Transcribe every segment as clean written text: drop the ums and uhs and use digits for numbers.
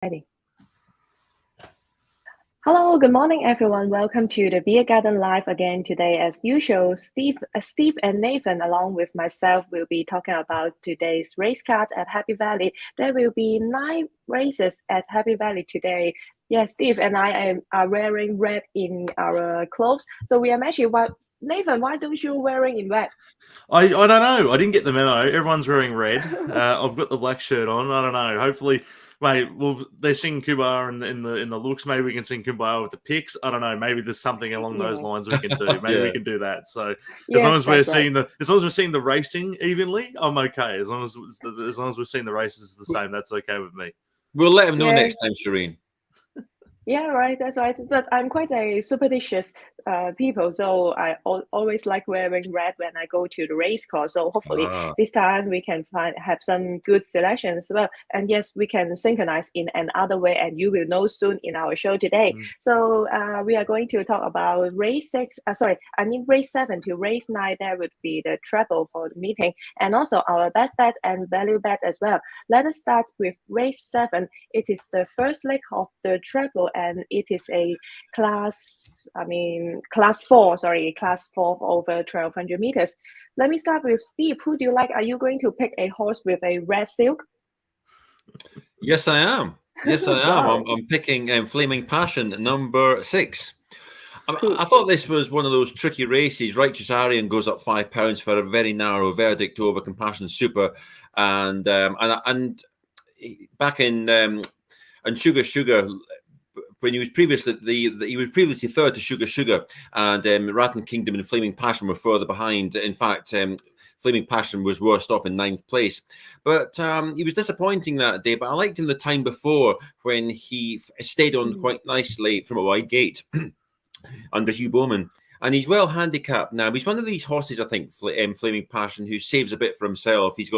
Ready. Hello, good morning, everyone. Welcome to the Beer Garden Live again today. As usual, Steve and Nathan, along with myself, will be talking about today's race cards at Happy Valley. There will be 9 races at Happy Valley today. Yes, Steve and I are wearing red in our clothes. So we are matching. Nathan, why don't you wearing in red? I don't know. I didn't get the memo. Everyone's wearing red. I've got the black shirt on. I don't know. Hopefully, mate. Well, they sing Kumbaya in the looks. Maybe we can sing Kumbaya with the picks. I don't know. Maybe there's something along those lines we can do. Maybe we can do that. So as long as we're seeing the racing evenly, I'm okay. As long as we're seeing the races the same, that's okay with me. We'll let him know next time, Charene. Yeah, right. That's right. But I'm quite a superstitious people, so I always like wearing red when I go to the race course. So hopefully this time we can have some good selection as well. And yes, we can synchronize in another way, and you will know soon in our show today. So we are going to talk about race 6. Race 7 to race 9. There would be the treble for the meeting, and also our best bet and value bet as well. Let us start with race 7. It is the first leg of the treble, and it is a class 4 over 1,200 meters. Let me start with Steve. Who do you like? Are you going to pick a horse with a red silk? Yes, I am. Wow. I'm picking Flaming Passion, number 6. I thought this was one of those tricky races. Righteous Aryan goes up £5 for a very narrow verdict over Compassion Super, and back in and Sugar. When he was previously he was previously third to Sugar, and Rattan Kingdom and Flaming Passion were further behind. In fact, Flaming Passion was worst off in 9th place. But he was disappointing that day. But I liked him the time before when he stayed on quite nicely from a wide gate under Hugh Bowman. And he's well handicapped now. He's one of these horses, I think, Flaming Passion, who saves a bit for himself. He's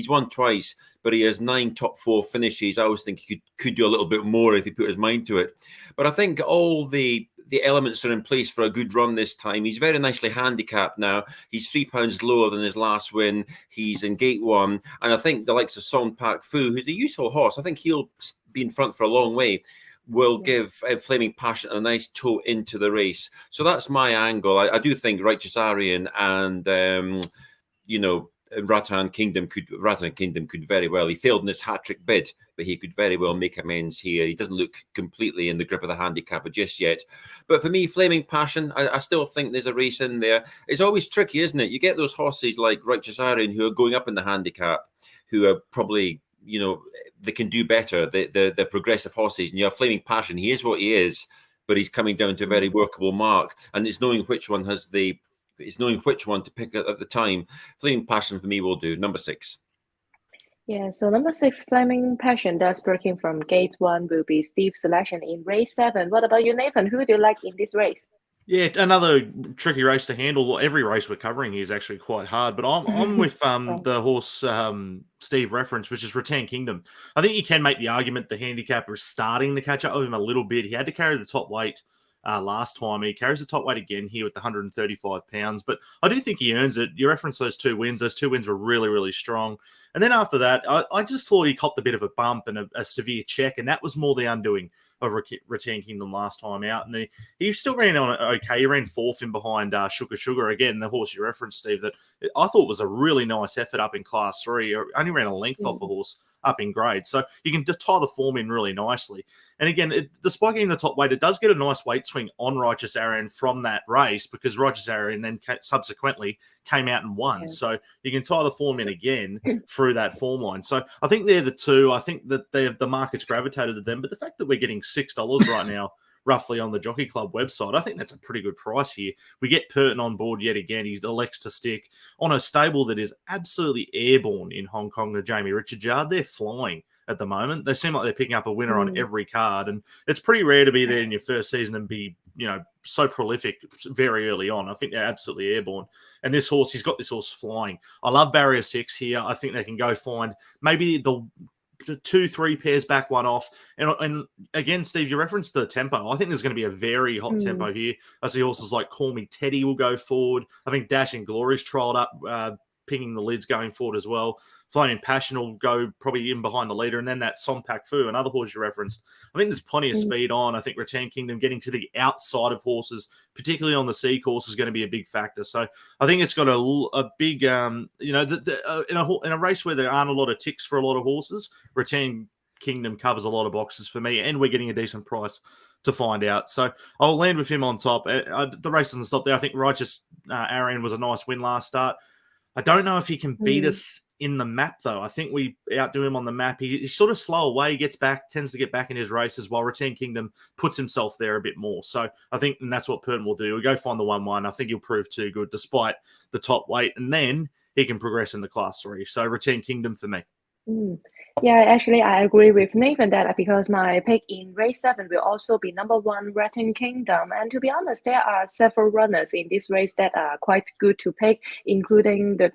won twice, but he has 9 top 4 finishes. I always think he could do a little bit more if he put his mind to it. But I think all the elements are in place for a good run this time. He's very nicely handicapped now. He's £3 lower than his last win. He's in gate 1. And I think the likes of Song Pak Fu, who's a useful horse, I think he'll be in front for a long way, will give Flaming Passion a nice toe into the race. So that's my angle. I do think Righteous Aryan and Rattan Kingdom could very well. He failed in his hat-trick bid, but he could very well make amends here. He doesn't look completely in the grip of the handicapper just yet. But for me, Flaming Passion, I still think there's a race in there. It's always tricky, isn't it? You get those horses like Righteous Aryan who are going up in the handicap, who are probably, they can do better. They're progressive horses. And you have Flaming Passion. He is what he is, but he's coming down to a very workable mark. And it's knowing which one to pick at the time. Flaming Passion for me will do. Number 6. Yeah, so number 6, Flaming Passion, that's breaking from gate 1, will be Steve's selection in race 7. What about you, Nathan? Who do you like in this race? Yeah, another tricky race to handle. Every race we're covering here is actually quite hard, but I'm with the horse Steve referenced, which is Rattan Kingdom. I think you can make the argument the handicapper is starting to catch up with him a little bit. He had to carry the top weight last time. He carries the top weight again here with the 135 pounds, but I do think he earns it. You referenced those 2 wins. Those 2 wins were really, really strong. And then after that, I just thought he copped a bit of a bump and a severe check, and that was more the undoing of Rattan Kingdom last time out. And he still ran on okay. He ran 4th in behind Sugar. Again, the horse you referenced, Steve, that I thought was a really nice effort up in Class 3. Only ran a length off the horse up in grade. So you can tie the form in really nicely. And again, despite getting the top weight, it does get a nice weight swing on Righteous Aryan from that race, because Righteous Aryan then subsequently came out and won. Yeah. So you can tie the form in again through that form line. So I think they're the 2. I think that the market's gravitated to them. But the fact that we're getting $6 right now, roughly, on the Jockey Club website, I think that's a pretty good price here. We get Purton on board yet again. He elects to stick on a stable that is absolutely airborne in Hong Kong, the Jamie Richards yard. They're flying at the moment. They seem like they're picking up a winner on every card, and it's pretty rare to be there in your first season and be, so prolific very early on. I think they're absolutely airborne. And this horse, he's got this horse flying. I love barrier 6 here. I think they can go find maybe the 2-3 pairs back, one off. And again, Steve, you referenced the tempo. I think there's going to be a very hot tempo here. I see horses like Call Me Teddy will go forward. I think Dashing Glory's trialled up pinging the lids going forward as well. Flying Passion will go probably in behind the leader, and then that Sompak Fu, another horse you referenced. I think there's plenty of speed on. I think Return Kingdom getting to the outside of horses, particularly on the C course, is going to be a big factor. So I think it's got a big, in a race where there aren't a lot of ticks for a lot of horses, Return Kingdom covers a lot of boxes for me, and we're getting a decent price to find out. So I'll land with him on top. The race doesn't stop there. I think Righteous Arian was a nice win last start. I don't know if he can beat us in the map, though. I think we outdo him on the map. He's sort of slow away, tends to get back in his races, while Return Kingdom puts himself there a bit more. So I think that's what Purton will do. We'll go find the 1-1. I think he'll prove too good despite the top weight, and then he can progress in the Class 3. So Return Kingdom for me. Yeah, actually, I agree with Nathan that because my pick in race 7 will also be number 1, Return Kingdom. And to be honest, there are several runners in this race that are quite good to pick, including the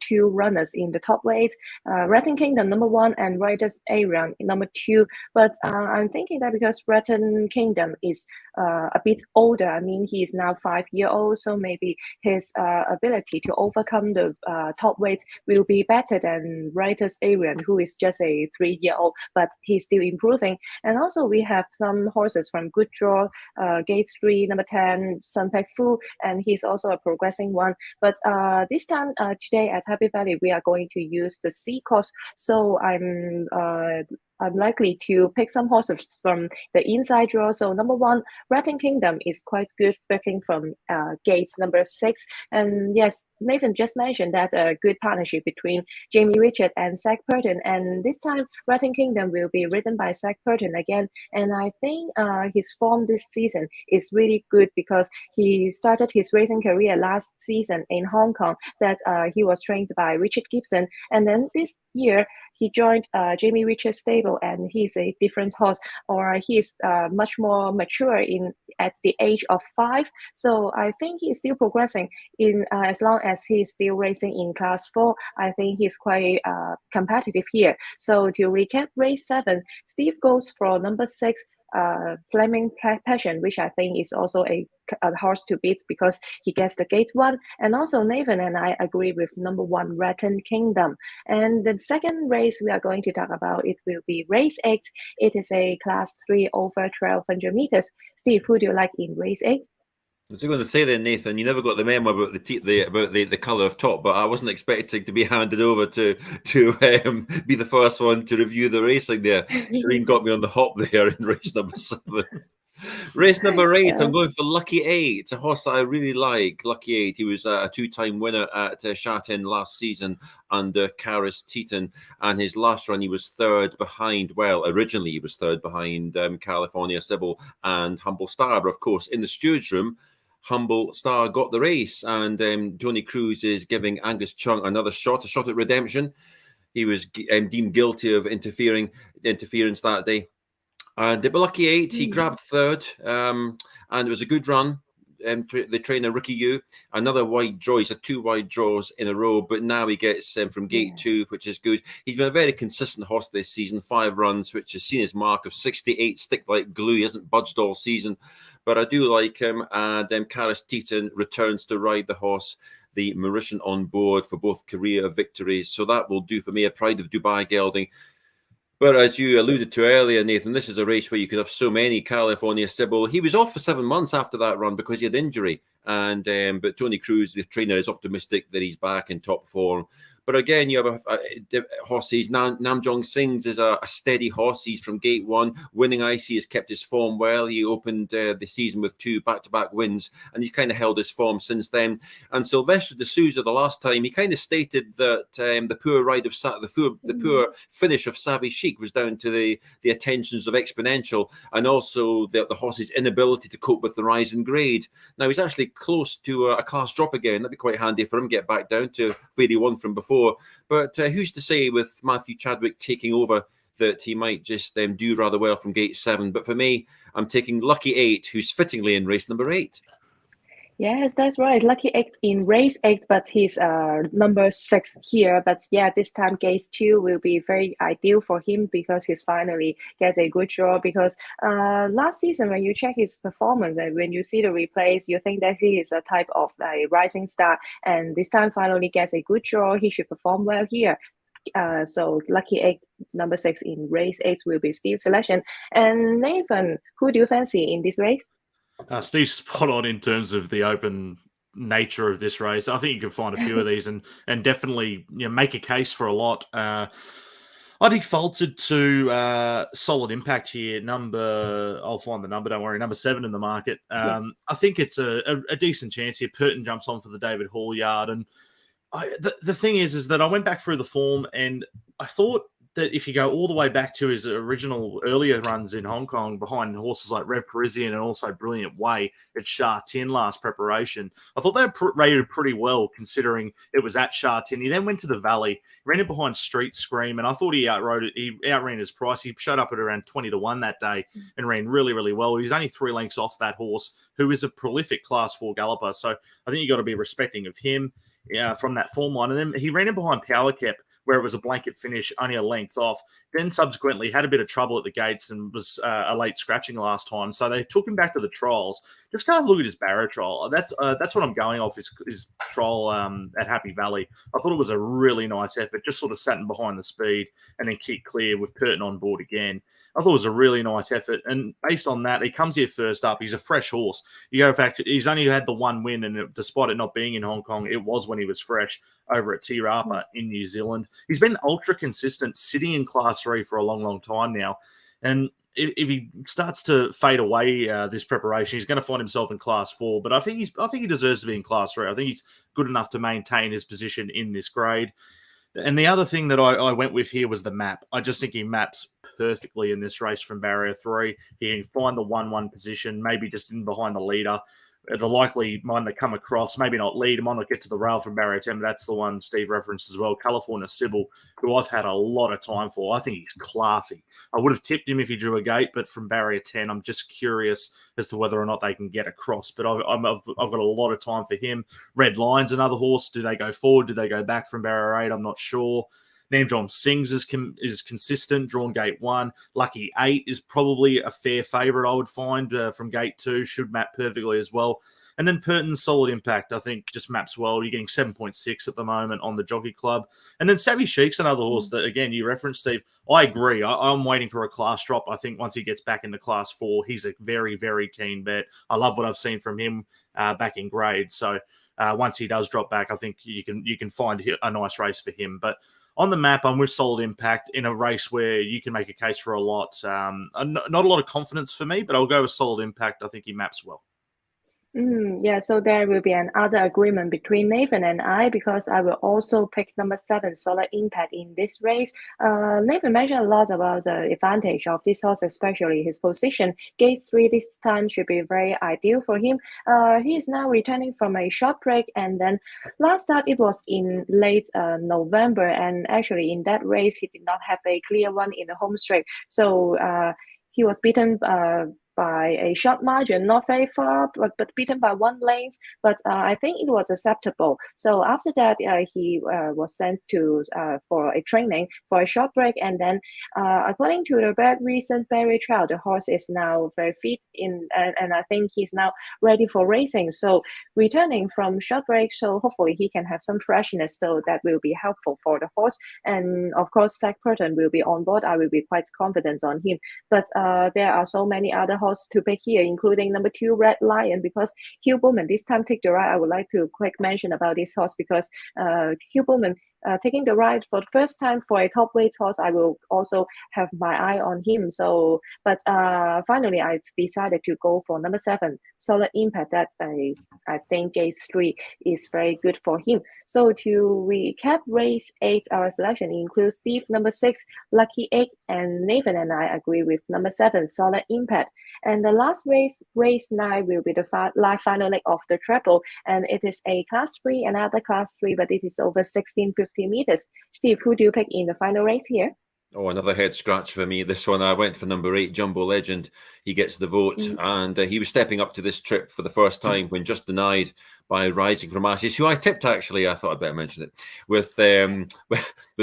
2 runners in the top weight, Return Kingdom number 1 and Righteous Arian number 2. But I'm thinking that because Return Kingdom is a bit older, I mean, he is now 5-year-old, so maybe his ability to overcome the top weight will be better than Righteous Arian, who is just a 3-year-old, but he's still improving. And also we have some horses from Good Draw, Gate 3, number 10, Sunpack Fu, and he's also a progressing one. But this time today at Happy Valley, we are going to use the C course. So I'm likely to pick some horses from the inside draw. So number 1, Return Kingdom is quite good picking from gate number 6. And yes, Nathan just mentioned that a good partnership between Jamie Richard and Zach Purton. And this time, Return Kingdom will be ridden by Zach Purton again. And I think his form this season is really good because he started his racing career last season in Hong Kong, that he was trained by Richard Gibson. And then this year, he joined Jamie Richard's stable, and he's a different horse, or he's much more mature at the age of 5. So I think he's still progressing in as long as he's still racing in Class 4. I think he's quite competitive here. So to recap, race 7, Steve goes for number 6. Flaming Passion, which I think is also a horse to beat because he gets the gate 1. And also Nathan and I agree with number 1, Return Kingdom. And the second race we are going to talk about, it will be race 8. It is a Class 3 over 1,200 meters. Steve, who do you like in race 8? I was going to say then, Nathan, you never got the memo about the colour of top, but I wasn't expecting to be handed over to be the first one to review the racing there. Charene got me on the hop there in race number 7. Race number 8, I'm going for Lucky 8, a horse that I really like. Lucky 8, he was a 2-time winner at Charene last season under Karis Teton, and his last run he was third behind, originally he was third behind California Sybil and Humble Star, but of course in the steward's room, Humble Star got the race, and Tony Cruz is giving Angus Chung another shot, a shot at redemption. He was deemed guilty of interference that day. And but Lucky 8, he grabbed third, and it was a good run. The trainer Ricky Yu, another wide draw. He's had 2 wide draws in a row, but now he gets from gate 2, which is good. He's been a very consistent horse this season, 5 runs, which has seen his mark of 68, stick like glue. He hasn't budged all season, but I do like him. And Karis Teton returns to ride the horse, the Mauritian on board for both career victories. So that will do for me, a Pride of Dubai gelding. But as you alluded to earlier, Nathan, this is a race where you could have so many. California Sybil, he was off for 7 months after that run because he had injury. And but Tony Cruz, the trainer, is optimistic that he's back in top form. But again, you have a horses. Namjong Singh's is a steady horse. He's from gate 1. Winning Icy has kept his form well. He opened the season with 2 back-to-back wins, and he's kind of held his form since then. And Sylvester de Souza, the last time, he kind of stated that the poor ride of the poor finish of Savvy Chic was down to the attentions of Exponential, and also the horse's inability to cope with the rise in grade. Now he's actually close to a class drop again. That'd be quite handy for him, get back down to where he won from before. But who's to say with Matthew Chadwick taking over that he might just do rather well from gate 7. But for me, I'm taking Lucky 8, who's fittingly in race number 8. Yes, that's right. Lucky 8 in race 8, but he's number 6 here. But yeah, this time gate 2 will be very ideal for him because he's finally gets a good draw. Because last season, when you check his performance and when you see the replays, you think that he is a type of a rising star. And this time finally gets a good draw. He should perform well here. So lucky 8, number 6 in race 8 will be Steve's selection. And Nathan, who do you fancy in this race? Steve's spot on in terms of the open nature of this race. I think you can find a few of these and definitely make a case for a lot. I defaulted to Solid Impact here. I'll find the number, don't worry, number 7 in the market. Yes. I think it's a decent chance here. Purton jumps on for the David Hall yard. And the thing is that I went back through the form and I thought that if you go all the way back to his original earlier runs in Hong Kong behind horses like Rev Parisian and also Brilliant Way at Sha Tin last preparation, I thought they were rated pretty well considering it was at Sha Tin. He then went to the Valley, ran it behind Street Scream, and I thought he outran his price. He showed up at around 20-1 that day and ran really, really well. He's only 3 lengths off that horse, who is a prolific Class 4 galloper. So I think you've got to be respecting of him from that form line. And then he ran in behind Power Cap, where it was a blanket finish, only a length off. Then subsequently had a bit of trouble at the gates and was a late scratching last time. So they took him back to the trials. Just go and look at his Barrow trial. That's what I'm going off, his trial at Happy Valley. I thought it was a really nice effort. Just sort of sat in behind the speed and then kicked clear with Purton on board again. I thought it was a really nice effort. And based on that, he comes here first up. He's a fresh horse. You go back to, he's only had the one win, and despite it not being in Hong Kong, it was when he was fresh over at T Rapa in New Zealand. He's been ultra consistent, sitting in Class 3 for a long, long time now. And if he starts to fade away this preparation, he's going to find himself in Class 4. But I think he deserves to be in Class 3. I think he's good enough to maintain his position in this grade. And the other thing that I went with here was the map. I just think he maps perfectly in this race from barrier 3. He can find the 1-1 position, maybe just in behind the leader. The likely one to come across, maybe not lead, might not get to the rail from barrier 10, but that's the one Steve referenced as well, California Sybil, who I've had a lot of time for. I think he's classy. I would have tipped him if he drew a gate, but from barrier 10, I'm just curious as to whether or not they can get across. But I've got a lot of time for him. Red Lion's another horse. Do they go forward? Do they go back from barrier 8? I'm not sure. Name John Sings is consistent, drawn gate 1. Lucky 8 is probably a fair favourite, I would find, from gate 2. Should map perfectly as well. And then Purton's Solid Impact, I think, just maps well. You're getting 7.6 at the moment on the Jockey Club. And then Savvy Sheik's another horse that, again, you referenced, Steve. I agree. I'm waiting for a class drop. I think once he gets back into Class 4, he's a very, very keen bet. I love what I've seen from him back in grade. So once he does drop back, I think you can find a nice race for him. But on the map, I'm with Solid Impact in a race where you can make a case for a lot. Not a lot of confidence for me, but I'll go with Solid Impact. I think he maps well. Yeah, so there will be another agreement between Nathan and I because I will also pick number 7, Solid Impact, in this race. Nathan mentioned a lot about the advantage of this horse, especially his position. Gate 3 this time should be very ideal for him. He is now returning from a short break, and then last start it was in late November, and actually in that race he did not have a clear one in the home straight. So he was beaten by a short margin, not very far, but beaten by 1 length. But I think it was acceptable. So after that, he was sent to for a training for a short break, and then according to the very recent Barry trial, the horse is now very fit and I think he's now ready for racing. So returning from short break, so hopefully he can have some freshness. So that will be helpful for the horse. And of course, Zach Purton will be on board. I will be quite confident on him. But there are so many other horse to pick here, including number 2, Red Lion, because Hugh Bowman this time take the ride. I would like to quick mention about this horse because Hugh Bowman taking the ride for the first time for a top weight horse. I will also have my eye on him. So, but finally, I decided to go for number 7, Solid Impact. That I think gate 3 is very good for him. So to recap, race 8, our selection includes Steve, number 6, Lucky 8, and Nathan and I agree with number 7, Solid Impact. And the last race 9, will be the final leg of the treble, and it is a Class 3, another Class 3, but it is over 1650 meters. Steve, who do you pick in the final race here? Oh, another head scratch for me. This one, I went for number 8, Jumbo Legend. He gets the vote, and he was stepping up to this trip for the first time when just denied by Rising from Ashes, who I tipped actually. I thought I'd better mention it with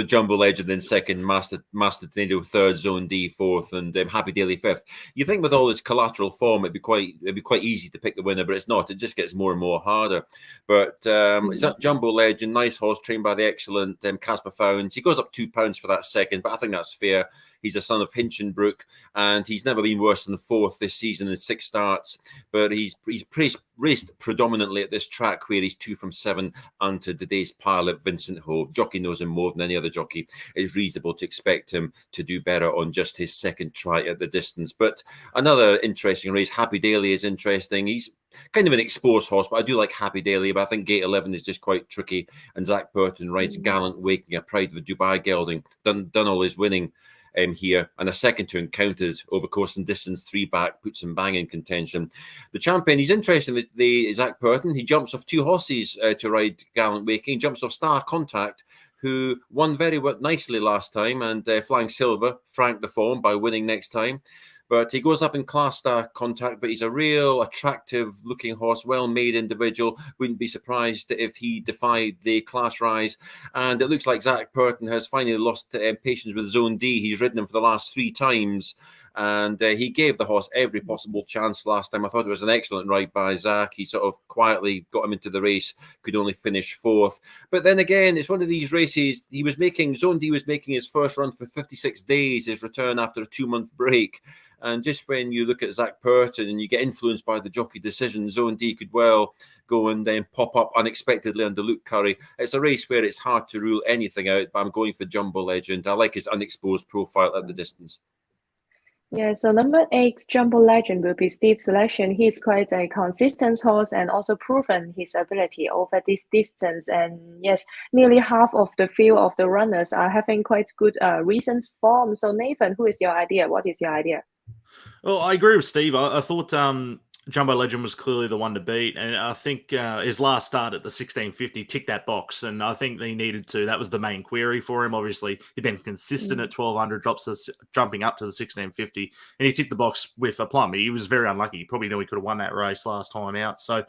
Jumbo Legend in second, Master Tornado third, Zone D fourth, and Happy Daily fifth. You think with all this collateral form, it'd be quite easy to pick the winner, but it's not. It just gets more and more harder. But is that Jumbo Legend? Nice horse, trained by the excellent Casper Fowens. He goes up £2 for that second, but I think that's fair. He's a son of Hinchinbrook, and he's never been worse than fourth this season in 6 starts. But he's raced predominantly at this track where he's 2 from 7 under today's pilot, Vincent Ho. Jockey knows him more than any other jockey. It's reasonable to expect him to do better on just his second try at the distance. But another interesting race. Happy Daily is interesting. He's kind of an exposed horse, but I do like Happy Daily. But I think Gate 11 is just quite tricky. And Zach Burton rides Gallant Waking, a Pride of the Dubai gelding, done all his winning here, and a second to Encounters over course and distance, 3 back, puts him bang in contention. The champion, he's interesting, the Zach Burton. He jumps off 2 horses to ride Gallant Waking. He jumps off Star Contact, who won very nicely last time, and Flying Silver franked the form by winning next time. But he goes up in Class Star Contact, but he's a real attractive-looking horse, well-made individual. Wouldn't be surprised if he defied the class rise. And it looks like Zach Burton has finally lost patience with Zone D. He's ridden him for the last 3 times. And he gave the horse every possible chance last time. I thought it was an excellent ride by Zach. He sort of quietly got him into the race, could only finish 4th. But then again, it's one of these races. Zone D was making his first run for 56 days, his return after a 2-month break. And just when you look at Zach Burton and you get influenced by the jockey decision, Zone D could well go and then pop up unexpectedly under Luke Curry. It's a race where it's hard to rule anything out, but I'm going for Jumbo Legend. I like his unexposed profile at the distance. Yeah, so number 8, Jumbo Legend, will be Steve's selection. He's quite a consistent horse and also proven his ability over this distance. And yes, nearly half of the field of the runners are having quite good recent form. So Nathan, who is your idea? What is your idea? Well, I agree with Steve. I thought Jumbo Legend was clearly the one to beat, and I think his last start at the 1650 ticked that box, and I think he needed to. That was the main query for him. Obviously, he'd been consistent at 1200, jumping up to the 1650, and he ticked the box with a plum. He was very unlucky. He probably knew he could have won that race last time out. So,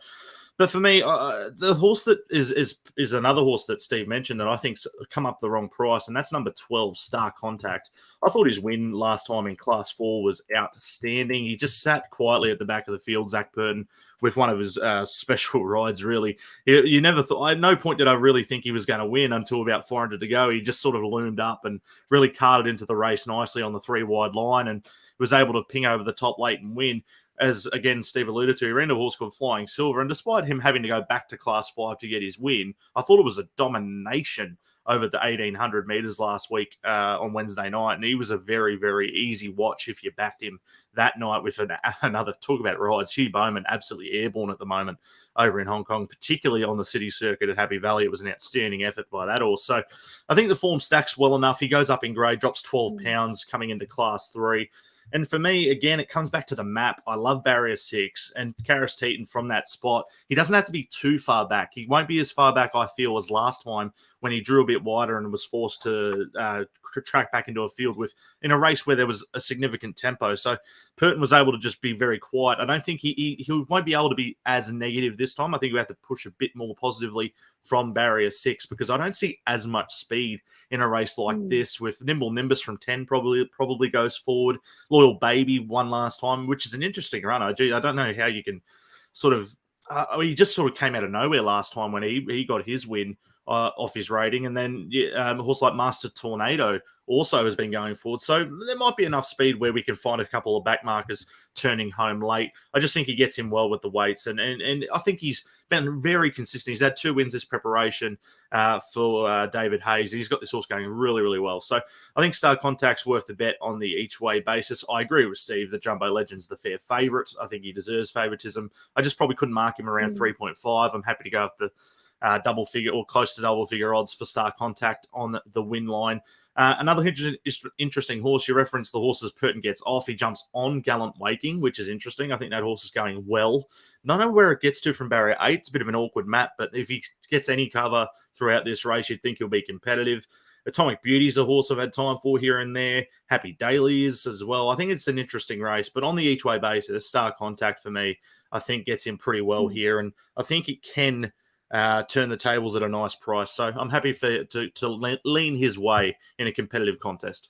but for me, the horse that is another horse that Steve mentioned that I think's come up the wrong price, and that's number 12, Star Contact. I thought his win last time in Class 4 was outstanding. He just sat quietly at the back of the field, Zach Burton, with one of his special rides, really. You never thought, at no point did I really think he was going to win until about 400 to go. He just sort of loomed up and really carted into the race nicely on the 3-wide line and was able to ping over the top late and win. As, again, Steve alluded to, he ran a horse called Flying Silver, and despite him having to go back to Class 5 to get his win, I thought it was a domination over the 1,800 metres last week on Wednesday night, and he was a very, very easy watch if you backed him that night with another, talk about rides. Hugh Bowman, absolutely airborne at the moment over in Hong Kong, particularly on the city circuit at Happy Valley. It was an outstanding effort by that horse. So I think the form stacks well enough. He goes up in grade, drops 12 pounds coming into Class 3. And for me, again, it comes back to the map. I love Barrier 6 and Karis Teton from that spot. He doesn't have to be too far back. He won't be as far back, I feel, as last time when he drew a bit wider and was forced to track back into a field in a race where there was a significant tempo. So Burton was able to just be very quiet. I don't think he won't be able to be as negative this time. I think we have to push a bit more positively from Barrier 6 because I don't see as much speed in a race like this. With Nimble Nimbus from 10 probably goes forward. Loyal Baby won last time, which is an interesting runner. Gee, I don't know how you can sort of he just sort of came out of nowhere last time when he got his win off his rating. And then a horse like Master Tornado also has been going forward. So there might be enough speed where we can find a couple of back markers turning home late. I just think he gets in well with the weights. And I think he's been very consistent. He's had 2 wins this preparation for David Hayes. He's got this horse going really, really well. So I think Star Contact's worth the bet on the each-way basis. I agree with Steve that Jumbo Legend's the fair favourite. I think he deserves favouritism. I just probably couldn't mark him around 3.5. I'm happy to go up the double figure or close to double figure odds for Star Contact on the win line. Another interesting horse, you referenced the horses Burton gets off. He jumps on Gallant Waking, which is interesting. I think that horse is going well. Not know where it gets to from Barrier 8. It's a bit of an awkward map, but if he gets any cover throughout this race, you'd think he'll be competitive. Atomic Beauty's a horse I've had time for here and there. Happy Daily is as well. I think it's an interesting race, but on the each way basis, Star Contact for me, I think gets in pretty well here, and I think it can turn the tables at a nice price. So I'm happy to lean his way in a competitive contest.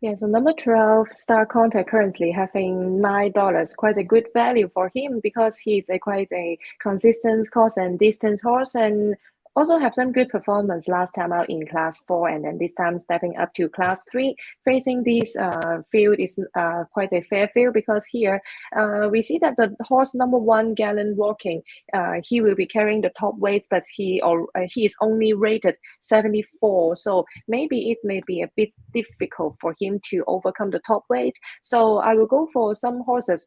Yeah, so number 12, Star Contact, currently having $9, quite a good value for him because he's quite a consistent course and distance horse, and also have some good performance last time out in class 4, and then this time stepping up to class 3. Facing this field is quite a fair field because here we see that the horse number 1, Gallon Walking, he will be carrying the top weights, but he is only rated 74, so maybe it may be a bit difficult for him to overcome the top weight. So I will go for some horses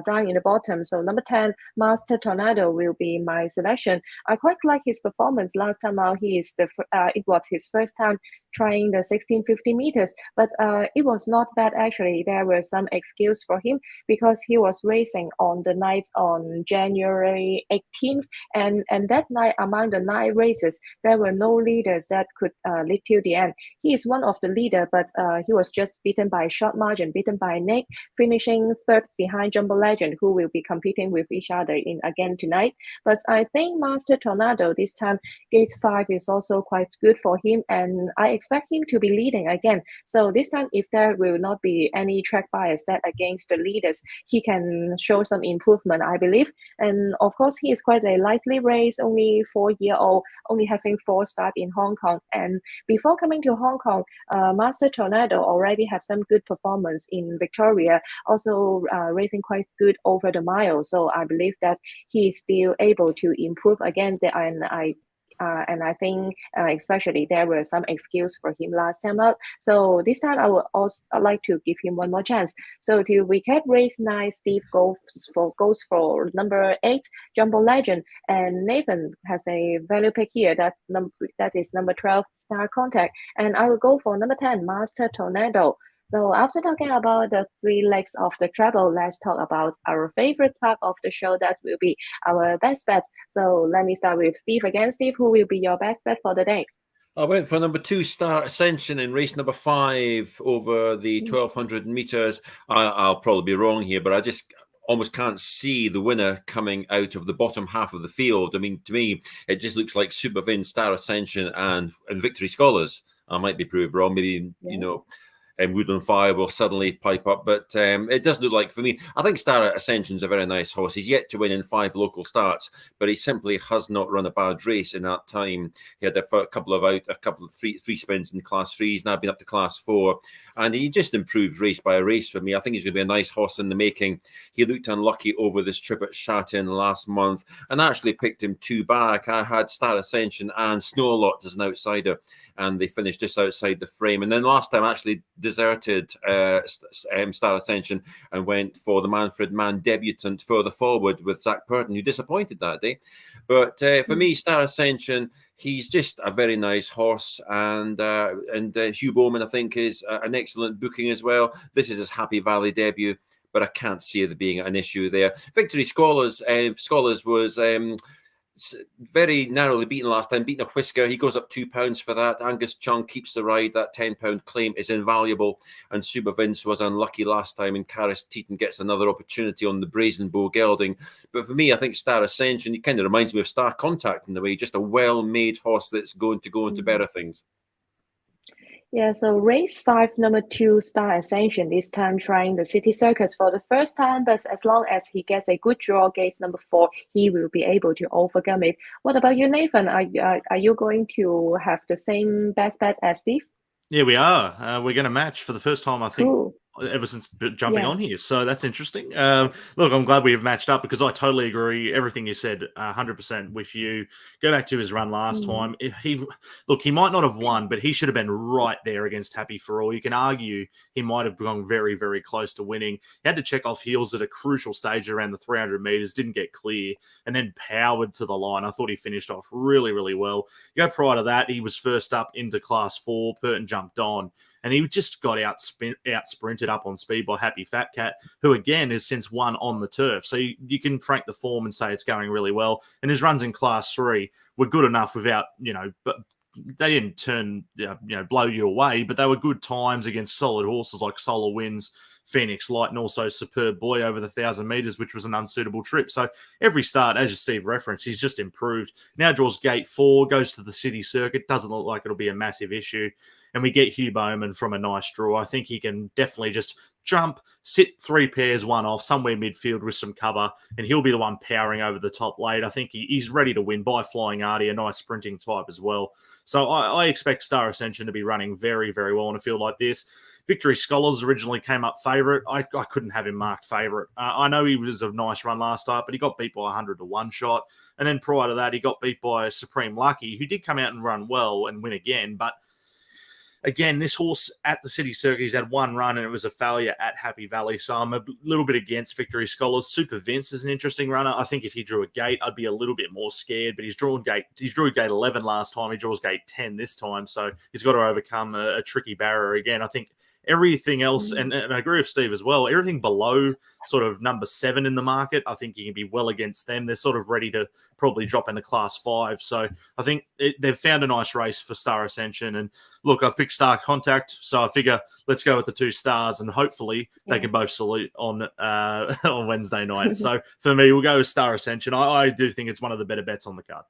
down in the bottom. So number 10, Master Tornado will be my selection. I quite like his performance last time out. It was his first time trying the 1650 meters, but it was not bad actually. There were some excuse for him because he was racing on the night on January 18th, and that night among the 9 races there were no leaders that could lead till the end. He is one of the leader, but he was just beaten by a short margin, beaten by Nick, finishing 3rd behind Jumbo Legend, who will be competing with each other again tonight. But I think Master Tornado this time, gate 5 is also quite good for him, and I expect him to be leading again. So this time, if there will not be any track bias that against the leaders, he can show some improvement, I believe. And of course, he is quite a lightly raced, only 4-year-old, only having 4 starts in Hong Kong. And before coming to Hong Kong, Master Tornado already have some good performance in Victoria, also racing quite good over the mile. So I believe that he is still able to improve again. And I think especially there were some excuse for him last time out. So this time I would also like to give him one more chance. So to recap, race 9, Steve goes for number 8, Jumbo Legend, and Nathan has a value pick here that is number 12, Star Contact, and I will go for number 10, Master Tornado. So after talking about the 3 legs of the treble, let's talk about our favorite part of the show, that will be our best bets. So let me start with Steve again. Steve, who will be your best bet for the day? I went for number 2, Star Ascension, in race number 5 over the 1200 meters. I'll probably be wrong here, but I just almost can't see the winner coming out of the bottom half of the field. I mean, to me, it just looks like Super Vin, Star Ascension, and Victory Scholars. I might be proved wrong. Maybe, and Wood on Fire will suddenly pipe up. But it does look like, for me, I think Star Ascension's a very nice horse. He's yet to win in 5 local starts, but he simply has not run a bad race in that time. He had a couple of three spins in class 3. He's now been up to class 4, and he just improved race by a race for me. I think he's going to be a nice horse in the making. He looked unlucky over this trip at Charene last month, and actually picked him 2 back. I had Star Ascension and Snow Lot as an outsider, and they finished just outside the frame. And then last time actually deserted Star Ascension and went for the Manfred Mann debutant further forward with Zach Purton, who disappointed that day. But for me, Star Ascension, he's just a very nice horse, and Hugh Bowman, I think, is an excellent booking as well. This is his Happy Valley debut, but I can't see there being an issue there. Victory Scholars was very narrowly beaten last time, beaten a whisker. He goes up £2 for that. Angus Chung keeps the ride. That £10 claim is invaluable. And Super Vince was unlucky last time, and Caris Teaton gets another opportunity on the Brazen Bow gelding. But for me, I think Star Ascension, he kind of reminds me of Star Contact in the way, just a well-made horse that's going to go into better things. Yeah, so race 5, number 2, Star Ascension, this time trying the City Circus for the first time, but as long as he gets a good draw, gate number 4, he will be able to overcome it. What about you, Nathan? Are you going to have the same best bet as Steve? Yeah, we are. We're going to match for the first time, I think. Cool. Ever since jumping on here. So that's interesting. Look, I'm glad we have matched up, because I totally agree. Everything you said, 100% with you. Go back to his run last time. He might not have won, but he should have been right there against Happy For All. You can argue he might have gone very, very close to winning. He had to check off heels at a crucial stage around the 300 meters, didn't get clear, and then powered to the line. I thought he finished off really, really well. You go prior to that, he was first up into class 4. Purton jumped on, and he just got out sprinted up on speed by Happy Fat Cat, who again has since won on the turf. So you can frank the form and say it's going really well. And his runs in class 3 were good enough without, turn blow you away, but they were good times against solid horses like Solar Winds, Phoenix Light, and also Superb Boy over the 1,000 meters, which was an unsuitable trip. So every start, as Steve referenced, he's just improved. Now draws gate 4, goes to the city circuit. Doesn't look like it'll be a massive issue. And we get Hugh Bowman from a nice draw. I think he can definitely just jump, sit 3 pairs, 1 off, somewhere midfield with some cover, and he'll be the one powering over the top late. I think he's ready to win by Flying Artie, a nice sprinting type as well. So I expect Star Ascension to be running very, very well in a field like this. Victory Scholars originally came up favourite. I couldn't have him marked favourite. I know he was a nice run last start, but he got beat by 100 to 1 shot. And then prior to that, he got beat by Supreme Lucky, who did come out and run well and win again. But again, this horse at the City Circuit, he's had 1 run and it was a failure at Happy Valley. So I'm a little bit against Victory Scholars. Super Vince is an interesting runner. I think if he drew a gate, I'd be a little bit more scared, but he drew gate 11 last time. He draws gate 10 this time. So he's got to overcome a tricky barrier again. I think everything else, and I agree with Steve as well, everything below sort of number 7 in the market, I think you can be well against them. They're sort of ready to probably drop into class 5. So I think they've found a nice race for Star Ascension. And look, I've picked Star Contact, so I figure let's go with the 2 stars, and hopefully they can both salute on Wednesday night. So for me, we'll go with Star Ascension. I do think it's one of the better bets on the card.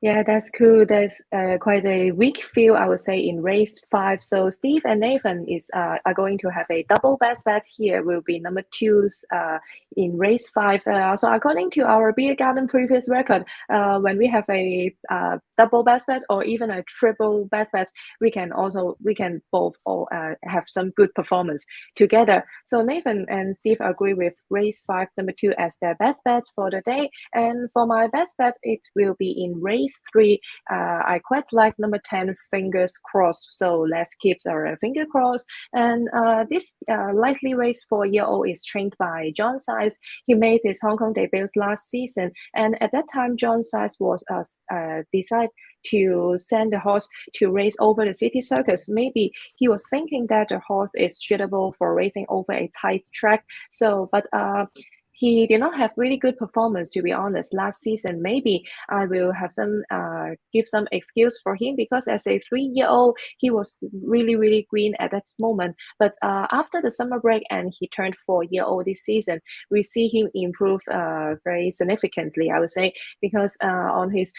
Yeah, that's cool. There's quite a weak field, I would say, in race 5. So Steve and Nathan are going to have a double best bet here. Will be number 2s in race 5. So according to our Beer Garden previous record, when we have a double best bet or even a triple best bet, we can both all have some good performance together. So Nathan and Steve agree with race 5, number 2 as their best bet for the day. And for my best bet, it will be in race 3. I quite like number 10, Fingers Crossed. So let's keep our finger crossed. And this likely race 4-year-old is trained by John Size. He made his Hong Kong debuts last season, and at that time, John Size was decided to send the horse to race over the city circus. Maybe he was thinking that the horse is suitable for racing over a tight track. So, but he did not have really good performance, to be honest, last season. Maybe I will have give some excuse for him, because as a 3-year-old, he was really, really green at that moment. But after the summer break and he turned 4-year-old this season, we see him improve very significantly, I would say, because on his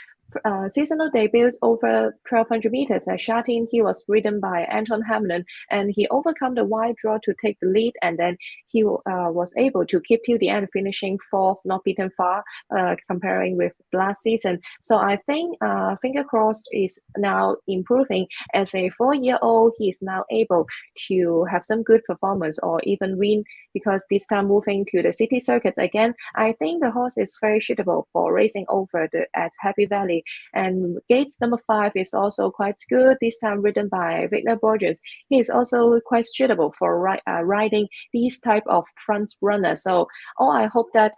seasonal debuts over 1,200 meters at Charene, he was ridden by Anton Hamlin, and he overcome the wide draw to take the lead, and then he was able to keep till the end, finishing 4th, not beaten far, comparing with last season. So I think finger crossed is now improving. As a 4-year-old, he is now able to have some good performance or even win, because this time moving to the city circuits again, I think the horse is very suitable for racing over at Happy Valley. And Gates number 5 is also quite good, this time ridden by Victor Borges. He is also quite suitable for riding these type of front runners. So all I hope that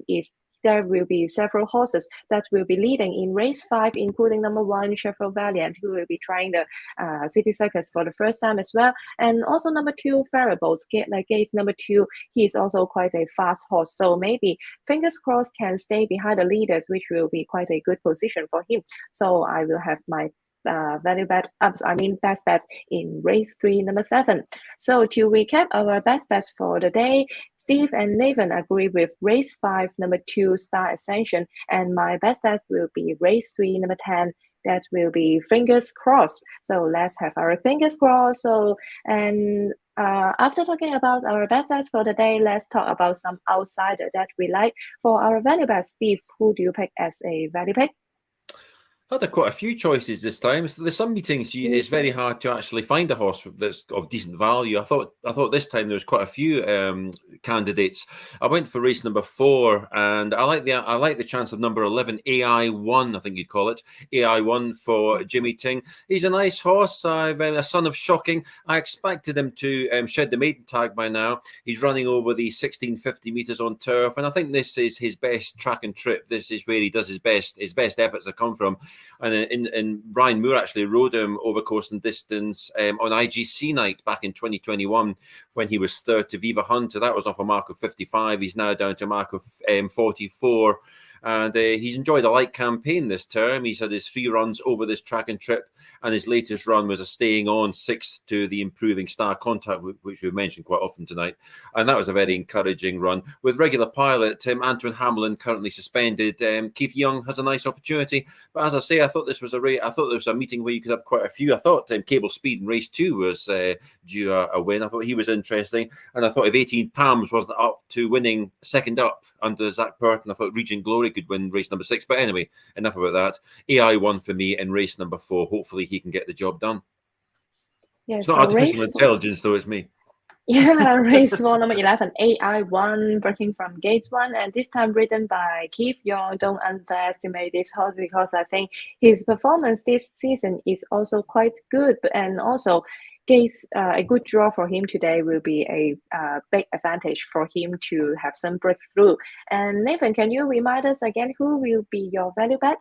is there will be several horses that will be leading in race 5, including number 1, Sheffield Valiant, who will be trying the city circus for the first time as well. And also number 2, Faribault, Gates number 2, he is also quite a fast horse. So maybe fingers crossed can stay behind the leaders, which will be quite a good position for him. So I will have my best bet in race 3, number 7. So to recap our best bets for the day, Steve and Nathan agree with race 5, number 2, Star Ascension, and my best bet will be race 3, number 10. That will be Fingers Crossed. So let's have our fingers crossed. So after talking about our best bets for the day, let's talk about some outsider that we like. For our value bet, Steve, who do you pick as a value pick? I had quite a few choices this time. So there's some meetings it's very hard to actually find a horse that's of decent value. I thought this time there was quite a few candidates. I went for race number 4, and I like the chance of number 11, AI1. I think you'd call it AI1 for Jimmy Ting. He's a nice horse. A son of Shocking. I expected him to shed the maiden tag by now. He's running over the 1650 meters on turf, and I think this is his best track and trip. This is where he does his best efforts have come from. And Brian Moore actually rode him over course and distance on IGC night back in 2021 when he was third to Viva Hunter. That was off a mark of 55. He's now down to a mark of 44. And he's enjoyed a light campaign this term. He's had his 3 runs over this track and trip, and his latest run was a staying on 6 to the improving Star Contact, which we've mentioned quite often tonight. And that was a very encouraging run. With regular pilot Antoine Hamlin currently suspended, Keith Young has a nice opportunity. But as I say, I thought this was a meeting where you could have quite a few. I thought Cable Speed in race 2 was due a win. I thought he was interesting. And I thought if 18 Palms wasn't up to winning second up under Zach Burton, I thought Regent Glory could win race number 6. But anyway, enough about that. AI won for me in race number 4. Hopefully he can get the job done. Yes, it's not artificial intelligence, though, it's me. Yeah, race 4, number 11, AI1, breaking from gates 1, and this time ridden by Keith Young. Don't underestimate this horse because I think his performance this season is also quite good, and also gates a good draw for him today will be a big advantage for him to have some breakthrough. And Nathan, can you remind us again who will be your value bet?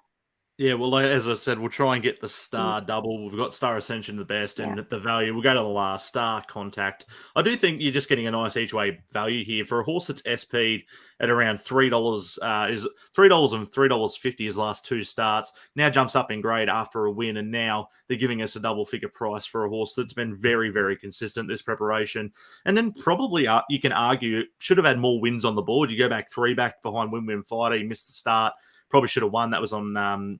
Yeah, well, as I said, we'll try and get the Star double. We've got Star Ascension the best, and the value, we'll go to the last, Star Contact. I do think you're just getting a nice each way value here for a horse that's SP'd at around $3, is $3 and $3.50 his last 2 starts. Now jumps up in grade after a win, and now they're giving us a double figure price for a horse that's been very, very consistent this preparation. And then probably you can argue should have had more wins on the board. You go back 3 back behind Win Fighter, he missed the start. Probably should have won. That was on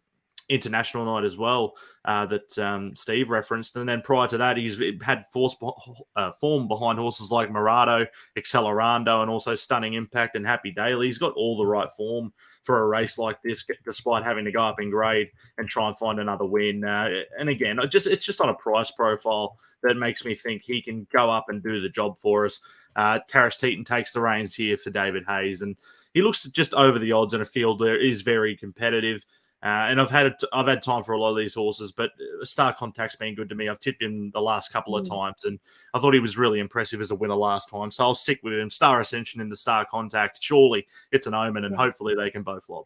international night as well that Steve referenced. And then prior to that, he's had form behind horses like Murado, Accelerando, and also Stunning Impact and Happy Daily. He's got all the right form for a race like this, despite having to go up in grade and try and find another win. And again, it's just on a price profile that makes me think he can go up and do the job for us. Karis Teaton takes the reins here for David Hayes, and he looks just over the odds in a field that is very competitive. And I've had time for a lot of these horses, but Star Contact's been good to me. I've tipped him the last couple of times, and I thought he was really impressive as a winner last time. So I'll stick with him. Star Ascension into Star Contact. Surely it's an omen, and hopefully they can both lob.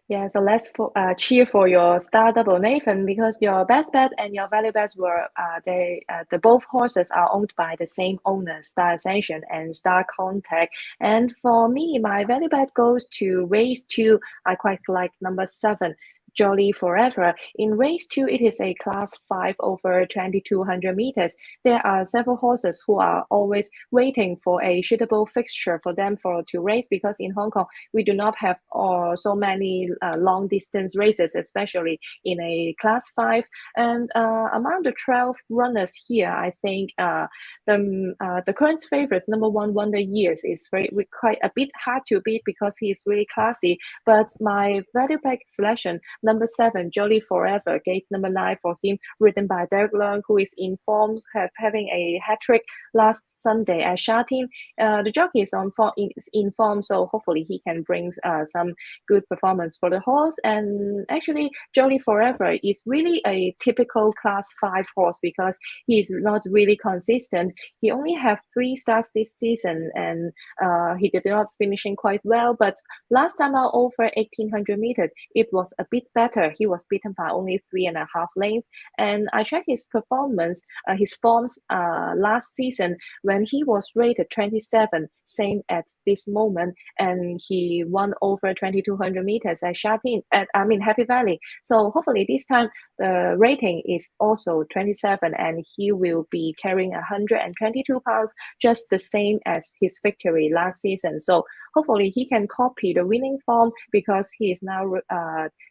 Yeah, so let's cheer for your Star Double, Nathan, because your best bet and your value bets were the both horses are owned by the same owner, Star Ascension and Star Contact. And for me, my value bet goes to race 2. I quite like number 7. Jolly Forever. In race 2, it is a class 5 over 2,200 meters. There are several horses who are always waiting for a suitable fixture for them to race, because in Hong Kong, we do not have so many long distance races, especially in a class 5. And among the 12 runners here, I think the current favorites, number 1, Wonder Years, is quite a bit hard to beat because he is really classy. But my value pack selection, number 7, Jolly Forever, gates number 9 for him, ridden by Derek Leung, who is in form, having a hat-trick last Sunday at Charene. The jockey is in form, so hopefully he can bring some good performance for the horse. And actually, Jolly Forever is really a typical class 5 horse because he is not really consistent. He only have 3 starts this season, and he did not finishing quite well. But last time out over 1,800 meters, it was a bit better. He was beaten by only 3.5 lengths. And I checked his performance, his forms last season when he was rated 27, same at this moment, and he won over 2,200 meters at Happy Valley. So hopefully this time the rating is also 27, and he will be carrying 122 pounds, just the same as his victory last season. So hopefully he can copy the winning form, because he is now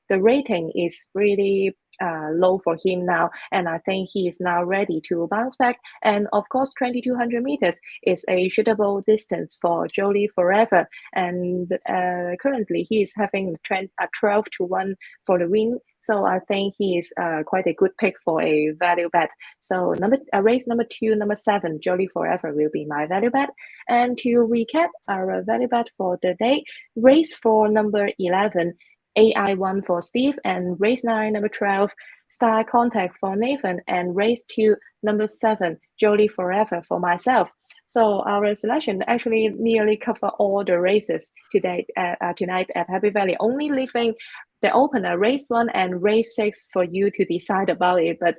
the rating is really low for him now, and I think he is now ready to bounce back. And of course, 2,200 meters is a suitable distance for Jolly Forever, and currently he is having 12 to 1 for the win. So I think he is quite a good pick for a value bet. So race number 2, number 7, Jolly Forever will be my value bet. And to recap our value bet for the day, race 4, number 11, AI1 for Steve, and race 9, number 12, Star Contact for Nathan, and race 2, number 7, Jolly Forever for myself. So our selection actually nearly cover all the races tonight at Happy Valley, only leaving the opener, race 1 and race 6 for you to decide about it. But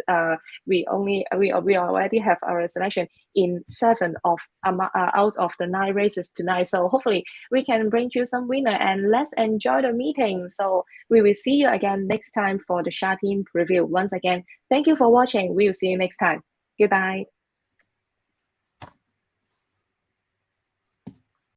we already have our selection in 7 of out of the 9 races tonight. So hopefully we can bring you some winner, and let's enjoy the meeting. So we will see you again next time for the Charene preview. Once again, thank you for watching. We'll see you next time. Goodbye.